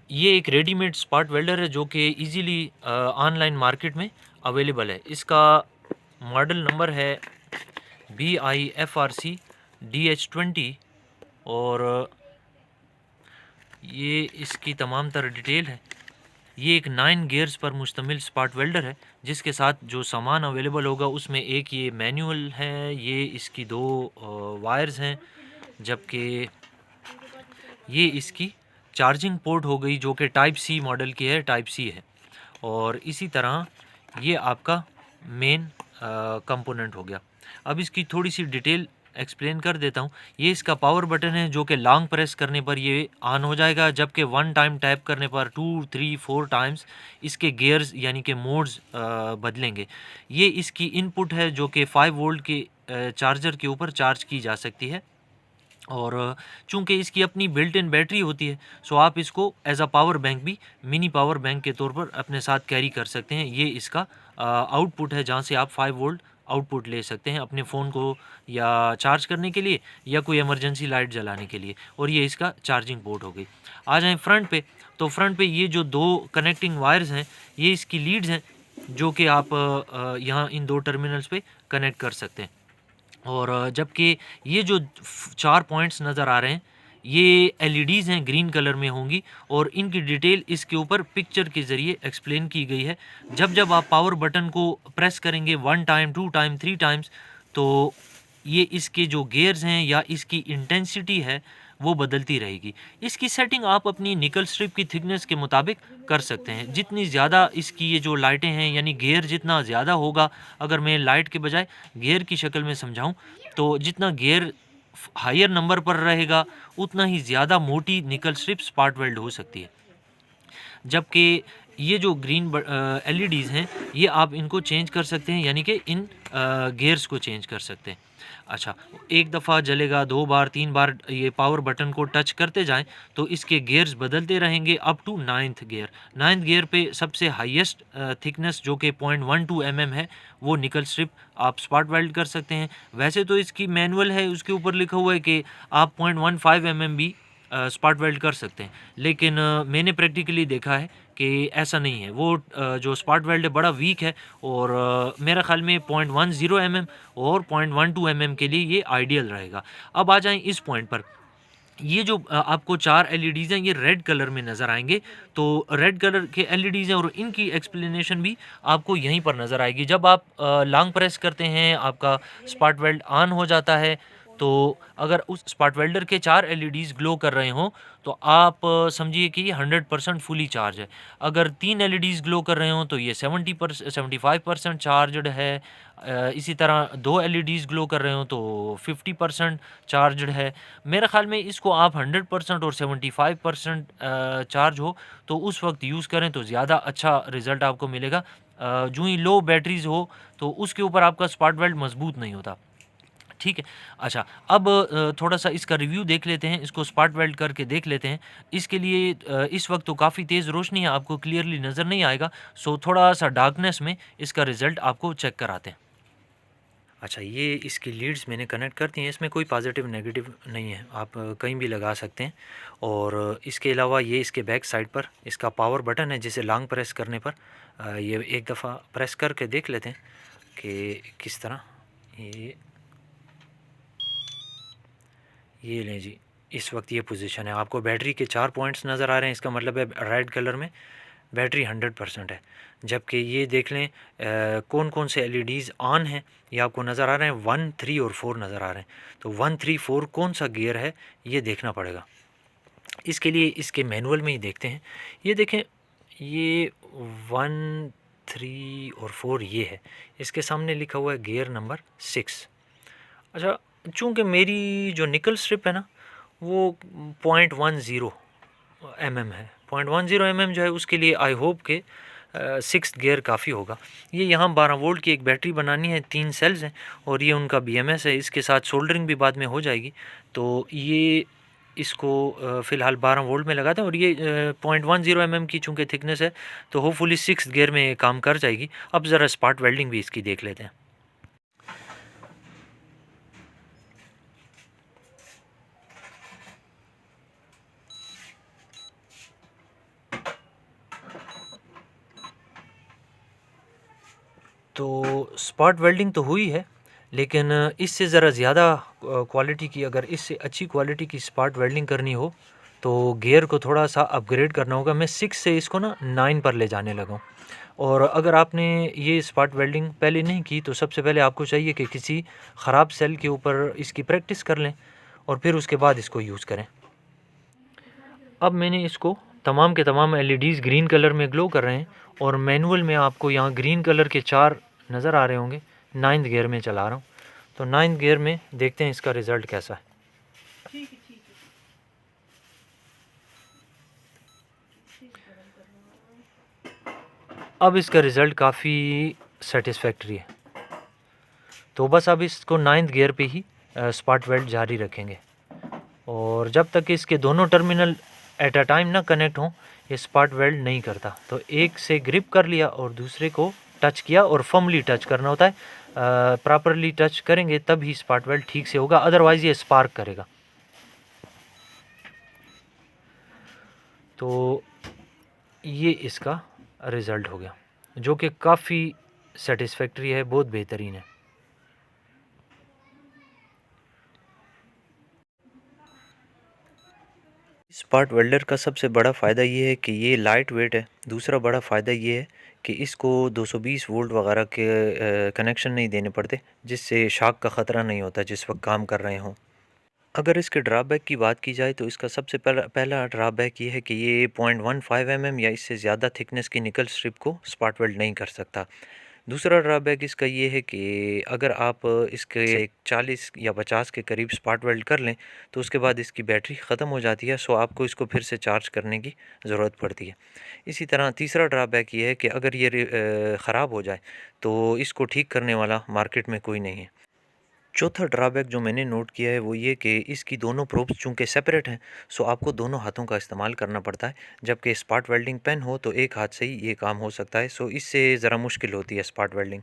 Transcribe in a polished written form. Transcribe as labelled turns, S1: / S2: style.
S1: ये एक readymade spot welder है जो कि इजीली ऑनलाइन मार्केट में अवेलेबल है। इसका मॉडल नंबर है BIFRC-DH20 और ये इसकी तमाम तर डिटेल है। ये एक 9 गियर्स पर मुश्तमिल स्पॉट वेल्डर है जिसके साथ जो सामान अवेलेबल होगा उसमें एक ये मैनुअल है, ये इसकी 2 वायर्स हैं, जबकि ये इसकी चार्जिंग पोर्ट हो गई जो कि टाइप सी मॉडल की है, टाइप सी है। और इसी तरह ये आपका मेन कंपोनेंट हो गया। अब इसकी थोड़ी सी डिटेल एक्सप्लेन कर देता हूँ। ये इसका पावर बटन है जो कि लॉन्ग प्रेस करने पर ये ऑन हो जाएगा, जबकि 1 टाइम टैप करने पर 2, 3, 4 टाइम्स इसके गियर्स यानी कि मोड्स बदलेंगे। ये इसकी इनपुट है जो कि 5 वोल्ट के चार्जर के ऊपर चार्ज की जा सकती है। और चूँकि इसकी अपनी बिल्ट इन बैटरी होती है, सो आप इसको एज अ पावर बैंक भी, मिनी पावर बैंक के तौर पर अपने साथ कैरी कर सकते हैं। ये इसका आउटपुट है जहाँ से आप 5 वोल्ट आउटपुट ले सकते हैं अपने फ़ोन को या चार्ज करने के लिए या कोई इमरजेंसी लाइट जलाने के लिए। और ये इसका चार्जिंग पोर्ट हो गई। आ जाएँ फ्रंट पे, तो फ्रंट पे ये जो 2 कनेक्टिंग वायर्स हैं, ये इसकी लीड्स हैं जो कि आप यहाँ इन 2 टर्मिनल्स पे कनेक्ट कर सकते हैं। और जबकि ये जो 4 पॉइंट्स नज़र आ रहे हैं, ये एलईडीज़ हैं, ग्रीन कलर में होंगी और इनकी डिटेल इसके ऊपर पिक्चर के ज़रिए एक्सप्लेन की गई है। जब आप पावर बटन को प्रेस करेंगे 1 टाइम, 2 टाइम, 3 टाइम्स, तो ये इसके जो गियर्स हैं या इसकी इंटेंसिटी है वो बदलती रहेगी। इसकी सेटिंग आप अपनी निकल स्ट्रिप की थिकनेस के मुताबिक कर सकते हैं। जितनी ज़्यादा इसकी ये जो लाइटें हैं यानी गियर जितना ज़्यादा होगा, अगर मैं लाइट के बजाय गियर की शक्ल में समझाऊँ, तो जितना गियर हायर नंबर पर रहेगा उतना ही ज़्यादा मोटी निकल स्ट्रिप स्पॉट वेल्ड हो सकती है। जबकि ये जो ग्रीन एलईडीज़ हैं, ये आप इनको चेंज कर सकते हैं यानी कि इन गियर्स को चेंज कर सकते हैं। अच्छा, एक दफ़ा जलेगा, 2 बार, 3 बार ये पावर बटन को टच करते जाएँ तो इसके गियर्स बदलते रहेंगे up to 9th gear. 9th gear पे सबसे हाईएस्ट थिकनेस जो कि 0.12 mm है, वो निकल स्ट्रिप आप स्पॉट वेल्ड कर सकते हैं। वैसे तो इसकी मैनुअल है, उसके ऊपर लिखा हुआ है कि आप 0.15 mm भी स्पॉट वेल्ड कर सकते हैं। लेकिन मैंने प्रैक्टिकली देखा है कि ऐसा नहीं है। वो जो स्पॉट वेल्ड है बड़ा वीक है और मेरा ख़्याल में 0.10 mm और 0.12 mm के लिए ये आइडियल रहेगा। अब आ जाएँ इस पॉइंट पर। ये जो आपको 4 एलईडीज़ हैं, ये रेड कलर में नज़र आएँगे। तो रेड कलर के एलईडीज़ हैं और इनकी एक्सप्लेनेशन भी आपको यहीं पर नज़र आएगी। जब आप लॉन्ग प्रेस करते हैं, आपका स्पॉट वेल्ड ऑन हो जाता है, तो अगर उस स्पॉट वेल्डर के 4 एलईडीज़ ग्लो कर रहे हों, तो आप समझिए कि ये 100% फुली चार्ज है। अगर 3 एलईडीज़ ग्लो कर रहे हों, तो ये 75% चार्ज्ड है। इसी तरह 2 एलईडीज़ ग्लो कर रहे हों, तो 50% चार्ज्ड है। मेरे ख़्याल में इसको आप 100% और 75% चार्ज हो तो उस वक़्त यूज़ करें तो ज़्यादा अच्छा रिज़ल्ट आपको मिलेगा। जो ही लो बैटरीज़ हो तो उसके ऊपर आपका स्पॉट वेल्ड मज़बूत नहीं होता। ठीक है? अच्छा, अब थोड़ा-सा इसका रिव्यू देख लेते हैं, इसको स्पॉट वेल्ड करके देख लेते हैं। इसके लिए इस वक़्त तो काफ़ी तेज़ रोशनी है, आपको क्लियरली नज़र नहीं आएगा, सो थोड़ा-सा डार्कनेस में इसका रिज़ल्ट आपको चेक कराते हैं। अच्छा, ये इसकी लीड्स मैंने कनेक्ट कर दी हैं, इसमें कोई पॉजिटिव नेगेटिव नहीं है, आप कहीं भी लगा सकते हैं। और इसके अलावा ये इसके बैक साइड पर इसका पावर बटन है जिसे लॉन्ग प्रेस करने पर ये एक दफ़ा प्रेस करके देख लेते हैं कि किस तरह ये ये लें जी। इस वक्त ये पोजीशन है, आपको बैटरी के 4 पॉइंट्स नज़र आ रहे हैं, इसका मतलब है रेड कलर में बैटरी 100% है। जबकि ये देख लें कौन कौन से एलईडीज़ ऑन हैं, ये आपको नज़र आ रहे हैं, 1, 3 और 4 नज़र आ रहे हैं। तो 1, 3, 4 कौन सा गियर है ये देखना पड़ेगा। इसके लिए इसके मैनुअल में ही देखते हैं। ये देखें, ये 1, 3 और 4 ये है, इसके सामने लिखा हुआ है गियर नंबर 6। अच्छा, चूँकि मेरी जो निकल स्ट्रिप है ना वो 0.10 mm है, 0.10 mm जो है उसके लिए आई होप के 6th गियर काफ़ी होगा। ये यहाँ 12 वोल्ट की एक बैटरी बनानी है, 3 सेल्स हैं और ये उनका बीएमएस है, इसके साथ सोल्डरिंग भी बाद में हो जाएगी। तो ये इसको फ़िलहाल 12 वोल्ट में लगाते हैं और ये 0.10 mm की चूँकि थिकनेस है तो होपफुली 6th गियर में काम कर जाएगी। अब ज़रा स्पॉट वेल्डिंग भी इसकी देख लेते हैं। तो स्पॉट वेल्डिंग तो हुई है, लेकिन इससे ज़रा ज़्यादा क्वालिटी की, अगर इससे अच्छी क्वालिटी की स्पॉट वेल्डिंग करनी हो तो गियर को थोड़ा सा अपग्रेड करना होगा। मैं 6 से इसको ना 9 पर ले जाने लगा हूँ। और अगर आपने ये स्पॉट वेल्डिंग पहले नहीं की तो सबसे पहले आपको चाहिए कि किसी ख़राब सेल के ऊपर इसकी प्रैक्टिस कर लें और फिर उसके बाद इसको यूज़ करें। अब मैंने इसको तमाम के तमाम एलईडीज़ ग्रीन कलर में ग्लो कर रहे हैं और मैनुअल में आपको यहाँ ग्रीन कलर के 4 नज़र आ रहे होंगे। 9th गियर में चला रहा हूँ, तो 9th गियर में देखते हैं इसका रिज़ल्ट कैसा है। अब इसका रिज़ल्ट काफ़ी सेटिस्फैक्ट्री है। तो बस अब इसको 9th गियर पे ही स्पॉट वेल्ड जारी रखेंगे और जब तक इसके दोनों टर्मिनल एट अ टाइम ना कनेक्ट हों ये स्पॉट वेल्ड नहीं करता। तो एक से ग्रिप कर लिया और दूसरे को टच किया, और फर्मली टच करना होता है। प्रॉपरली टच करेंगे तब ही स्पॉट वेल्ड ठीक से होगा, अदरवाइज़ ये स्पार्क करेगा। तो ये इसका रिज़ल्ट हो गया जो कि काफ़ी सेटिस्फैक्ट्री है, बहुत बेहतरीन है। स्पॉट वेल्डर का सबसे बड़ा फ़ायदा ये है कि ये लाइट वेट है। दूसरा बड़ा फ़ायदा ये है कि इसको 220 वोल्ट वगैरह के कनेक्शन नहीं देने पड़ते, जिससे शॉक का ख़तरा नहीं होता जिस वक्त काम कर रहे हों। अगर इसके ड्रॉबैक की बात की जाए तो इसका सबसे पहला ड्रॉबैक ये है कि ये 0.15 mm या इससे ज़्यादा थिकनेस की निकल स्ट्रिप को स्पॉट वेल्ड नहीं कर सकता। दूसरा ड्रॉबैक इसका ये है कि अगर आप इसके 40 या 50 के करीब स्पॉट वेल्ड कर लें तो उसके बाद इसकी बैटरी ख़त्म हो जाती है, सो आपको इसको फिर से चार्ज करने की ज़रूरत पड़ती है। इसी तरह तीसरा ड्रॉबैक ये है कि अगर ये ख़राब हो जाए तो इसको ठीक करने वाला मार्केट में कोई नहीं है। चौथा ड्रॉबैक जो मैंने नोट किया है वो ये कि इसकी दोनों प्रोब्स चूँकि सेपरेट हैं, सो आपको दोनों हाथों का इस्तेमाल करना पड़ता है। जबकि स्पॉट वेल्डिंग पेन हो तो एक हाथ से ही ये काम हो सकता है, सो इससे ज़रा मुश्किल होती है स्पॉट वेल्डिंग।